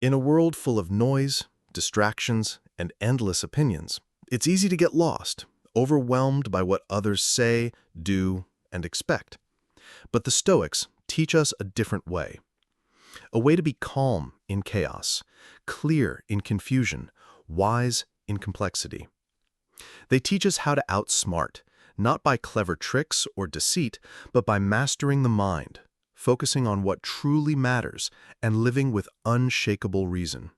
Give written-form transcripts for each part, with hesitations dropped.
In a world full of noise, distractions, and endless opinions, it's easy to get lost, overwhelmed by what others say, do, and expect. But the Stoics teach us a different way. A way to be calm in chaos, clear in confusion, wise in complexity. They teach us how to outsmart, not by clever tricks or deceit, but by mastering the mind, focusing on what truly matters, and living with unshakable reason.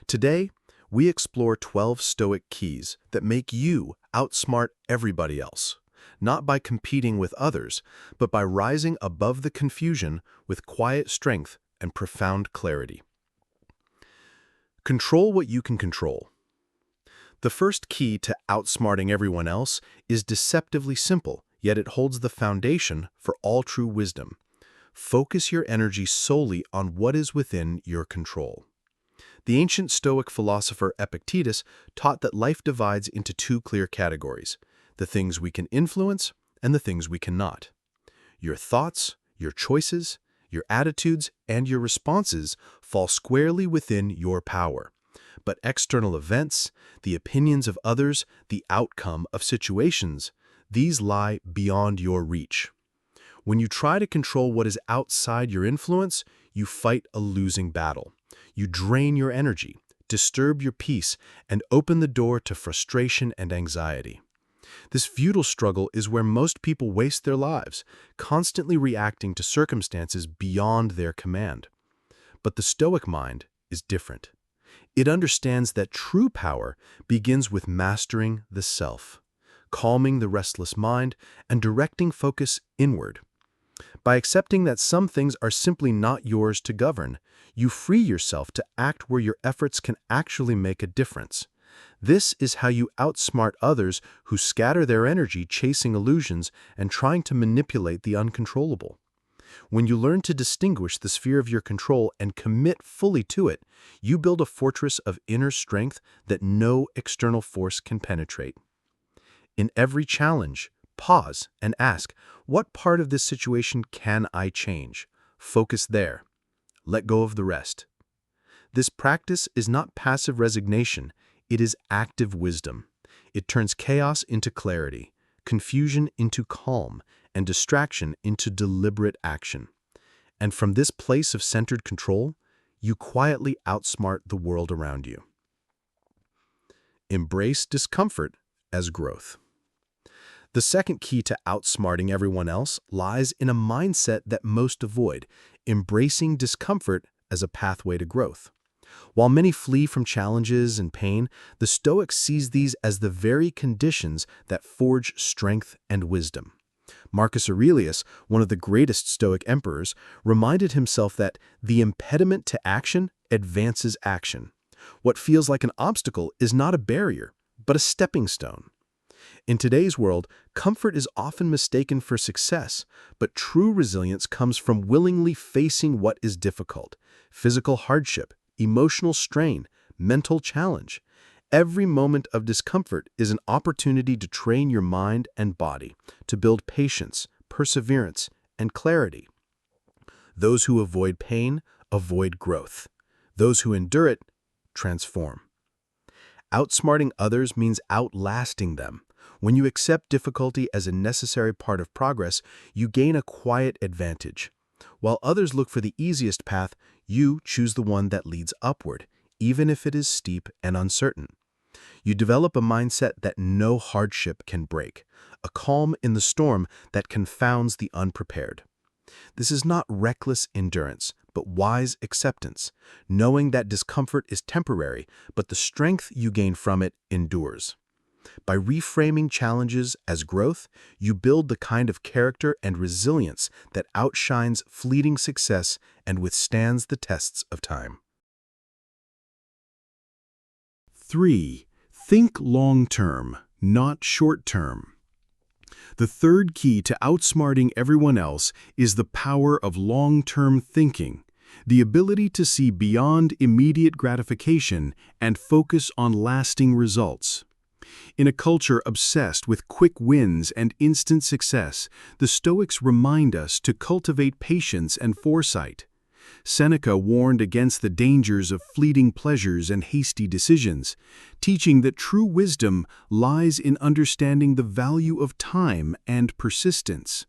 Today, we explore 12 Stoic keys that make you outsmart everybody else, not by competing with others, but by rising above the confusion with quiet strength and profound clarity. Control what you can control. The first key to outsmarting everyone else is deceptively simple, yet it holds the foundation for all true wisdom. Focus your energy solely on what is within your control. The ancient Stoic philosopher Epictetus taught that life divides into two clear categories: the things we can influence and the things we cannot. Your thoughts, your choices, your attitudes, and your responses fall squarely within your power. But external events, the opinions of others, the outcome of situations, these lie beyond your reach. When you try to control what is outside your influence, you fight a losing battle. You drain your energy, disturb your peace, and open the door to frustration and anxiety. This futile struggle is where most people waste their lives, constantly reacting to circumstances beyond their command. But the Stoic mind is different. It understands that true power begins with mastering the self, calming the restless mind, and directing focus inward. By accepting that some things are simply not yours to govern, you free yourself to act where your efforts can actually make a difference. This is how you outsmart others who scatter their energy chasing illusions and trying to manipulate the uncontrollable. When you learn to distinguish the sphere of your control and commit fully to it, you build a fortress of inner strength that no external force can penetrate. In every challenge, pause and ask, what part of this situation can I change? Focus there. Let go of the rest. This practice is not passive resignation, it is active wisdom. It turns chaos into clarity, confusion into calm, and distraction into deliberate action. And from this place of centered control, you quietly outsmart the world around you. Embrace discomfort as growth. The second key to outsmarting everyone else lies in a mindset that most avoid, embracing discomfort as a pathway to growth. While many flee from challenges and pain, the Stoics sees these as the very conditions that forge strength and wisdom. Marcus Aurelius, one of the greatest Stoic emperors, reminded himself that the impediment to action advances action. What feels like an obstacle is not a barrier, but a stepping stone. In today's world, comfort is often mistaken for success, but true resilience comes from willingly facing what is difficult: physical hardship, emotional strain, mental challenge. Every moment of discomfort is an opportunity to train your mind and body, to build patience, perseverance, and clarity. Those who avoid pain avoid growth. Those who endure it transform. Outsmarting others means outlasting them. When you accept difficulty as a necessary part of progress, you gain a quiet advantage. While others look for the easiest path, you choose the one that leads upward, even if it is steep and uncertain. You develop a mindset that no hardship can break, a calm in the storm that confounds the unprepared. This is not reckless endurance, but wise acceptance, knowing that discomfort is temporary, but the strength you gain from it endures. By reframing challenges as growth, you build the kind of character and resilience that outshines fleeting success and withstands the tests of time. 3. Think long-term, not short-term. The third key to outsmarting everyone else is the power of long-term thinking, the ability to see beyond immediate gratification and focus on lasting results. In a culture obsessed with quick wins and instant success, the Stoics remind us to cultivate patience and foresight. Seneca warned against the dangers of fleeting pleasures and hasty decisions, teaching that true wisdom lies in understanding the value of time and persistence.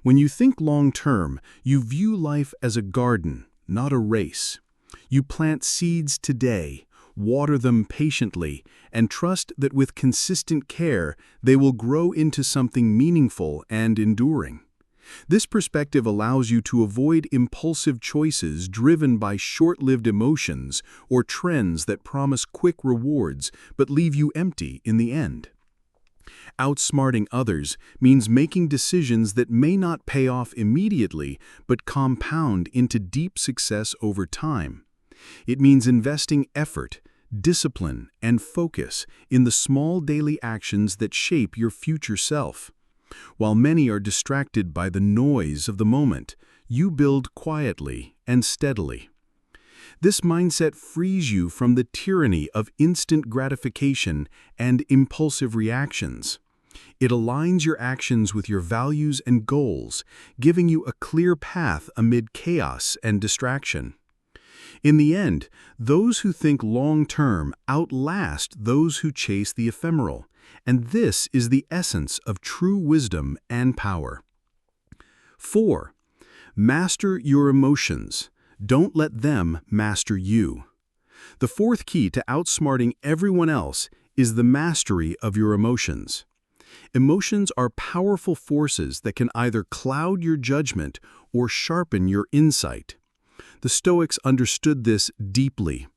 When you think long-term, you view life as a garden, not a race. You plant seeds today, water them patiently, and trust that with consistent care, they will grow into something meaningful and enduring. This perspective allows you to avoid impulsive choices driven by short-lived emotions or trends that promise quick rewards but leave you empty in the end. Outsmarting others means making decisions that may not pay off immediately but compound into deep success over time. It means investing effort, discipline, and focus in the small daily actions that shape your future self. While many are distracted by the noise of the moment, you build quietly and steadily. This mindset frees you from the tyranny of instant gratification and impulsive reactions. It aligns your actions with your values and goals, giving you a clear path amid chaos and distraction. In the end, those who think long-term outlast those who chase the ephemeral, and this is the essence of true wisdom and power. 4. Master your emotions. Don't let them master you. The fourth key to outsmarting everyone else is the mastery of your emotions. Emotions are powerful forces that can either cloud your judgment or sharpen your insight. The Stoics understood this deeply.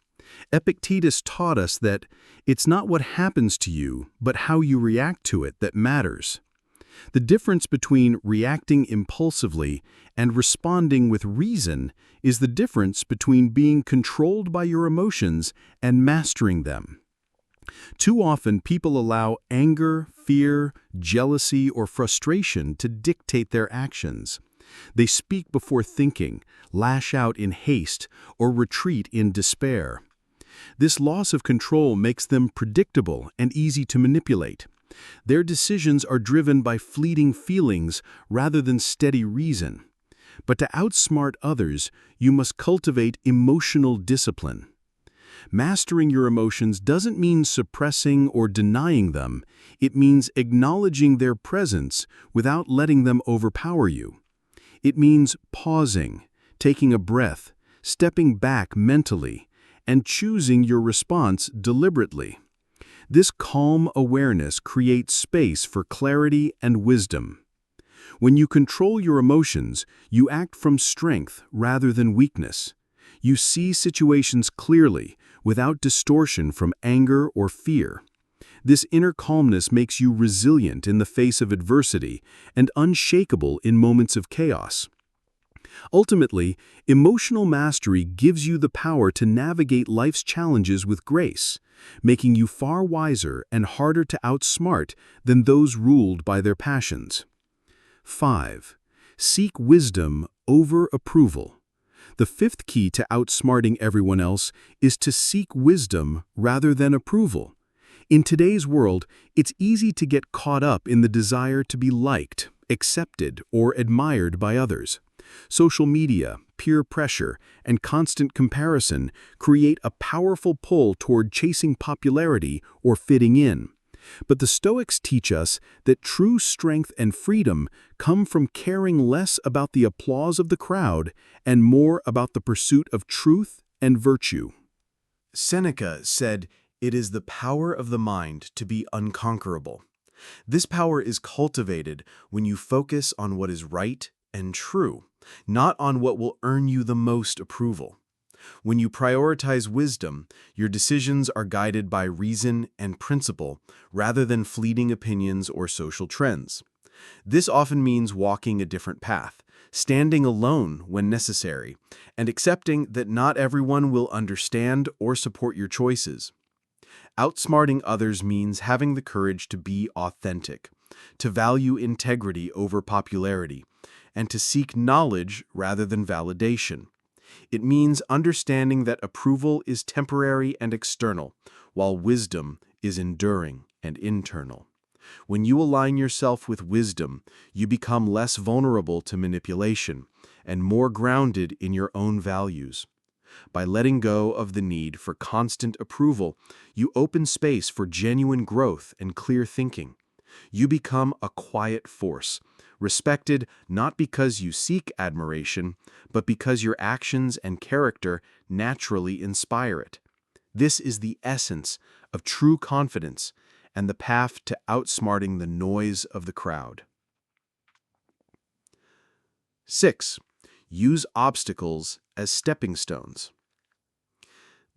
Epictetus taught us that it's not what happens to you, but how you react to it that matters. The difference between reacting impulsively and responding with reason is the difference between being controlled by your emotions and mastering them. Too often, people allow anger, fear, jealousy, or frustration to dictate their actions. They speak before thinking, lash out in haste, or retreat in despair. This loss of control makes them predictable and easy to manipulate. Their decisions are driven by fleeting feelings rather than steady reason. But to outsmart others, you must cultivate emotional discipline. Mastering your emotions doesn't mean suppressing or denying them. It means acknowledging their presence without letting them overpower you. It means pausing, taking a breath, stepping back mentally, and choosing your response deliberately. This calm awareness creates space for clarity and wisdom. When you control your emotions, you act from strength rather than weakness. You see situations clearly, without distortion from anger or fear. This inner calmness makes you resilient in the face of adversity and unshakable in moments of chaos. Ultimately, emotional mastery gives you the power to navigate life's challenges with grace, making you far wiser and harder to outsmart than those ruled by their passions. 5. Seek wisdom over approval. The fifth key to outsmarting everyone else is to seek wisdom rather than approval. In today's world, it's easy to get caught up in the desire to be liked, accepted, or admired by others. Social media, peer pressure, and constant comparison create a powerful pull toward chasing popularity or fitting in. But the Stoics teach us that true strength and freedom come from caring less about the applause of the crowd and more about the pursuit of truth and virtue. Seneca said, "It is the power of the mind to be unconquerable." This power is cultivated when you focus on what is right and true, not on what will earn you the most approval. When you prioritize wisdom, your decisions are guided by reason and principle rather than fleeting opinions or social trends. This often means walking a different path, standing alone when necessary, and accepting that not everyone will understand or support your choices. Outsmarting others means having the courage to be authentic, to value integrity over popularity, and to seek knowledge rather than validation. It means understanding that approval is temporary and external, while wisdom is enduring and internal. When you align yourself with wisdom, you become less vulnerable to manipulation and more grounded in your own values. By letting go of the need for constant approval, you open space for genuine growth and clear thinking. You become a quiet force, respected not because you seek admiration, but because your actions and character naturally inspire it. This is the essence of true confidence and the path to outsmarting the noise of the crowd. 6. Use obstacles as stepping stones.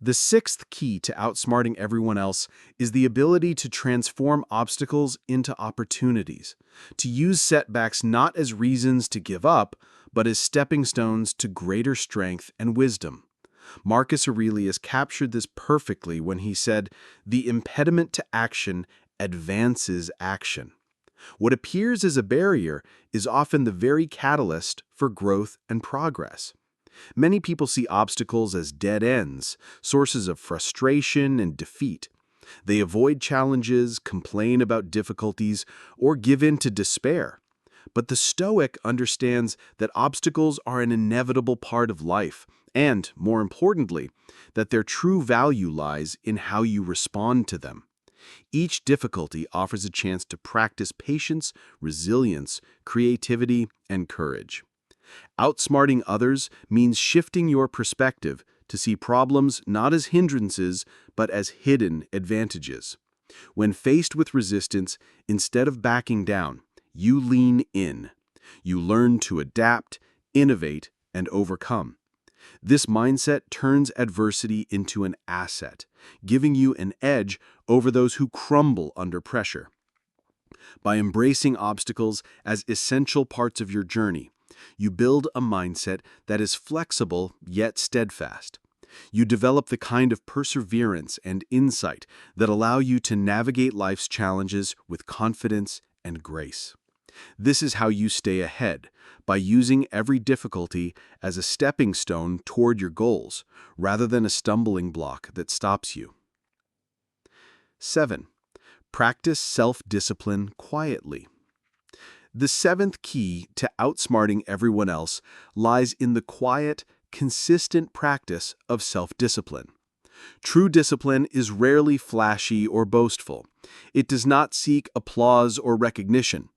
The sixth key to outsmarting everyone else is the ability to transform obstacles into opportunities, to use setbacks not as reasons to give up, but as stepping stones to greater strength and wisdom. Marcus Aurelius captured this perfectly when he said, "The impediment to action advances action." What appears as a barrier is often the very catalyst for growth and progress. Many people see obstacles as dead ends, sources of frustration and defeat. They avoid challenges, complain about difficulties, or give in to despair. But the Stoic understands that obstacles are an inevitable part of life, and, more importantly, that their true value lies in how you respond to them. Each difficulty offers a chance to practice patience, resilience, creativity, and courage. Outsmarting others means shifting your perspective to see problems not as hindrances, but as hidden advantages. When faced with resistance, instead of backing down, you lean in. You learn to adapt, innovate, and overcome. This mindset turns adversity into an asset, giving you an edge over those who crumble under pressure. By embracing obstacles as essential parts of your journey, you build a mindset that is flexible yet steadfast. You develop the kind of perseverance and insight that allow you to navigate life's challenges with confidence and grace. This is how you stay ahead, by using every difficulty as a stepping stone toward your goals, rather than a stumbling block that stops you. 7. Practice self-discipline quietly. The seventh key to outsmarting everyone else lies in the quiet, consistent practice of self-discipline. True discipline is rarely flashy or boastful. It does not seek applause or recognition.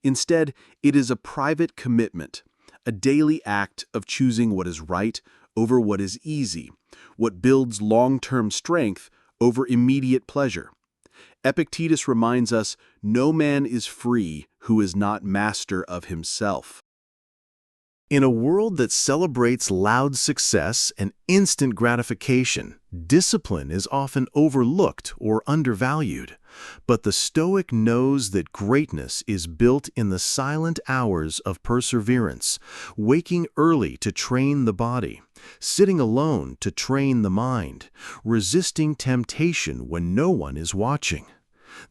Instead, it is a private commitment, a daily act of choosing what is right over what is easy, what builds long-term strength over immediate pleasure. Epictetus reminds us, "No man is free who is not master of himself." In a world that celebrates loud success and instant gratification, discipline is often overlooked or undervalued. But the Stoic knows that greatness is built in the silent hours of perseverance, waking early to train the body, sitting alone to train the mind, resisting temptation when no one is watching.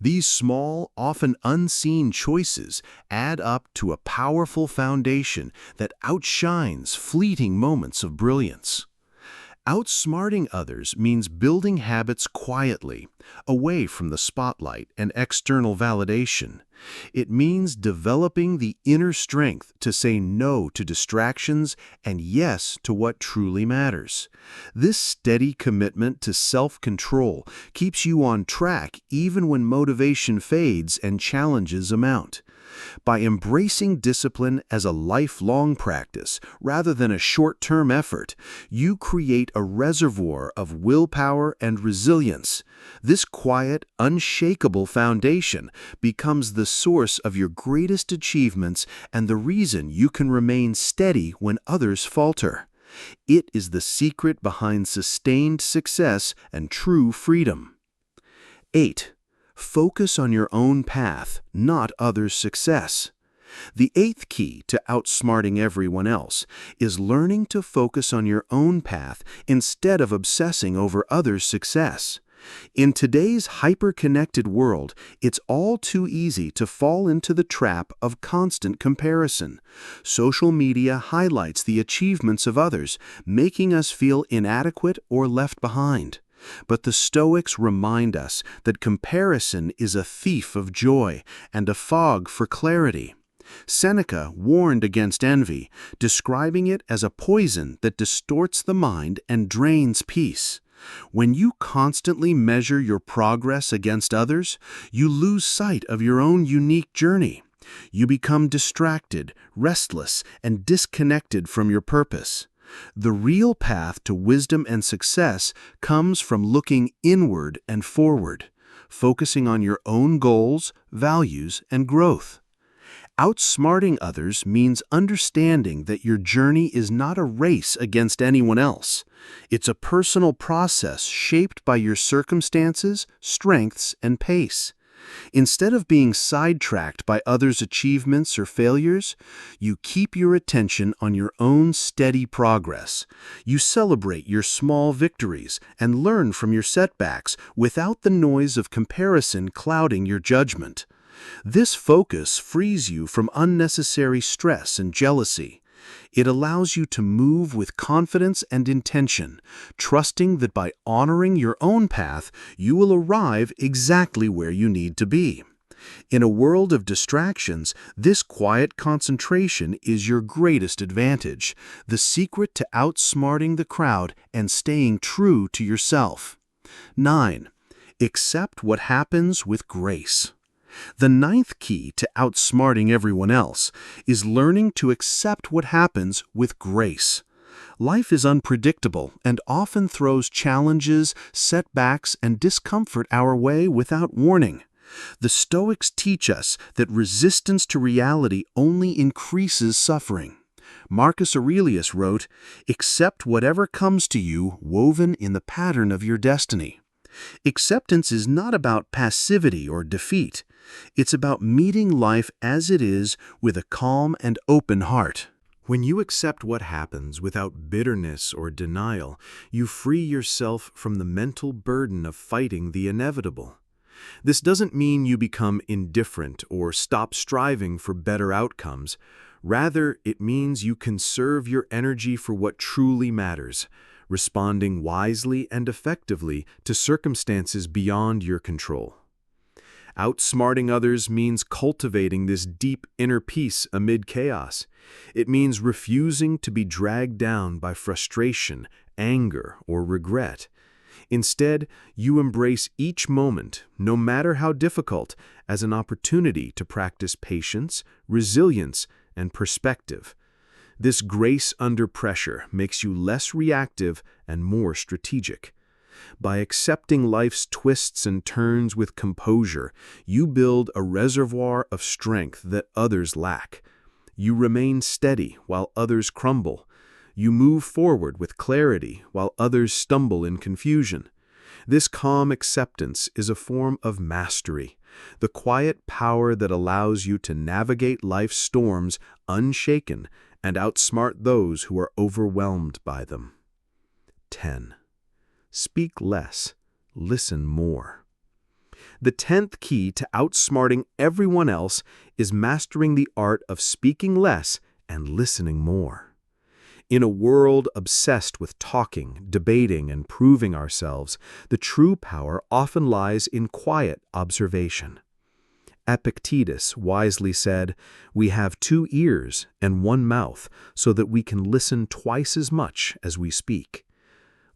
These small, often unseen choices add up to a powerful foundation that outshines fleeting moments of brilliance. Outsmarting others means building habits quietly, away from the spotlight and external validation. It means developing the inner strength to say no to distractions and yes to what truly matters. This steady commitment to self-control keeps you on track even when motivation fades and challenges amount. By embracing discipline as a lifelong practice rather than a short-term effort, you create a reservoir of willpower and resilience. This quiet, unshakable foundation becomes the source of your greatest achievements and the reason you can remain steady when others falter. It is the secret behind sustained success and true freedom. 8. Focus on your own path, not others' success. The eighth key to outsmarting everyone else is learning to focus on your own path instead of obsessing over others' success. In today's hyper-connected world, it's all too easy to fall into the trap of constant comparison. Social media highlights the achievements of others, making us feel inadequate or left behind. But the Stoics remind us that comparison is a thief of joy and a fog for clarity. Seneca warned against envy, describing it as a poison that distorts the mind and drains peace. When you constantly measure your progress against others, you lose sight of your own unique journey. You become distracted, restless, and disconnected from your purpose. The real path to wisdom and success comes from looking inward and forward, focusing on your own goals, values, and growth. Outsmarting others means understanding that your journey is not a race against anyone else. It's a personal process shaped by your circumstances, strengths, and pace. Instead of being sidetracked by others' achievements or failures, you keep your attention on your own steady progress. You celebrate your small victories and learn from your setbacks without the noise of comparison clouding your judgment. This focus frees you from unnecessary stress and jealousy. It allows you to move with confidence and intention, trusting that by honoring your own path, you will arrive exactly where you need to be. In a world of distractions, this quiet concentration is your greatest advantage, the secret to outsmarting the crowd and staying true to yourself. 9. Accept what happens with grace. The ninth key to outsmarting everyone else is learning to accept what happens with grace. Life is unpredictable and often throws challenges, setbacks, and discomfort our way without warning. The Stoics teach us that resistance to reality only increases suffering. Marcus Aurelius wrote, "Accept whatever comes to you woven in the pattern of your destiny." Acceptance is not about passivity or defeat. It's about meeting life as it is with a calm and open heart. When you accept what happens without bitterness or denial, you free yourself from the mental burden of fighting the inevitable. This doesn't mean you become indifferent or stop striving for better outcomes. Rather, it means you conserve your energy for what truly matters, responding wisely and effectively to circumstances beyond your control. Outsmarting others means cultivating this deep inner peace amid chaos. It means refusing to be dragged down by frustration, anger, or regret. Instead, you embrace each moment, no matter how difficult, as an opportunity to practice patience, resilience, and perspective. This grace under pressure makes you less reactive and more strategic. By accepting life's twists and turns with composure, you build a reservoir of strength that others lack. You remain steady while others crumble. You move forward with clarity while others stumble in confusion. This calm acceptance is a form of mastery, the quiet power that allows you to navigate life's storms unshaken and outsmart those who are overwhelmed by them. 10. Speak less, listen more. The 10th key to outsmarting everyone else is mastering the art of speaking less and listening more. In a world obsessed with talking, debating, and proving ourselves, the true power often lies in quiet observation. Epictetus wisely said, "We have 2 ears and 1 mouth so that we can listen twice as much as we speak."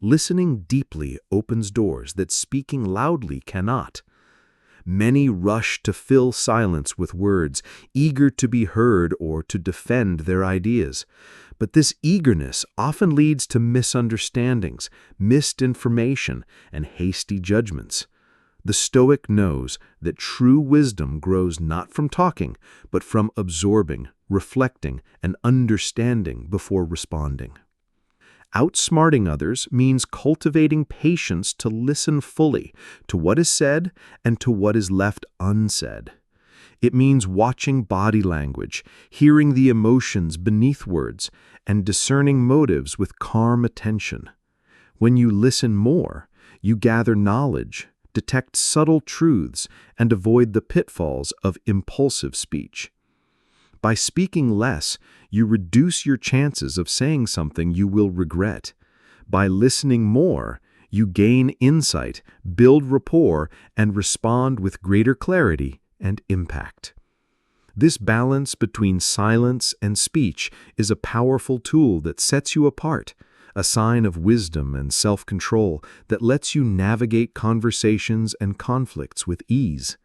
Listening deeply opens doors that speaking loudly cannot. Many rush to fill silence with words, eager to be heard or to defend their ideas. But this eagerness often leads to misunderstandings, missed information, and hasty judgments. The Stoic knows that true wisdom grows not from talking, but from absorbing, reflecting, and understanding before responding. Outsmarting others means cultivating patience to listen fully to what is said and to what is left unsaid. It means watching body language, hearing the emotions beneath words, and discerning motives with calm attention. When you listen more, you gather knowledge, detect subtle truths, and avoid the pitfalls of impulsive speech. By speaking less, you reduce your chances of saying something you will regret. By listening more, You gain insight, build rapport, and respond with greater clarity and impact. This balance between silence and speech is a powerful tool that sets you apart, a sign of wisdom and self-control that lets you navigate conversations and conflicts with ease.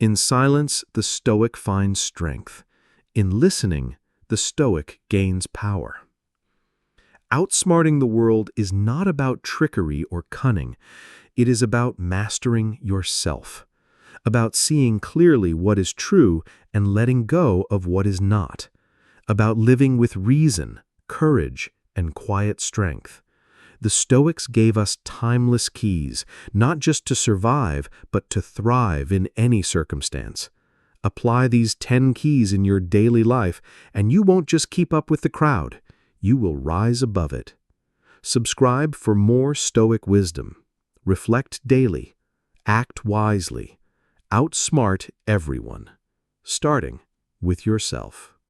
In silence, the Stoic finds strength. In listening, the Stoic gains power. Outsmarting the world is not about trickery or cunning. It is about mastering yourself, about seeing clearly what is true and letting go of what is not, about living with reason, courage, and quiet strength. The Stoics gave us timeless keys, not just to survive, but to thrive in any circumstance. Apply these 10 keys in your daily life, and you won't just keep up with the crowd. You will rise above it. Subscribe for more Stoic wisdom. Reflect daily. Act wisely. Outsmart everyone, starting with yourself.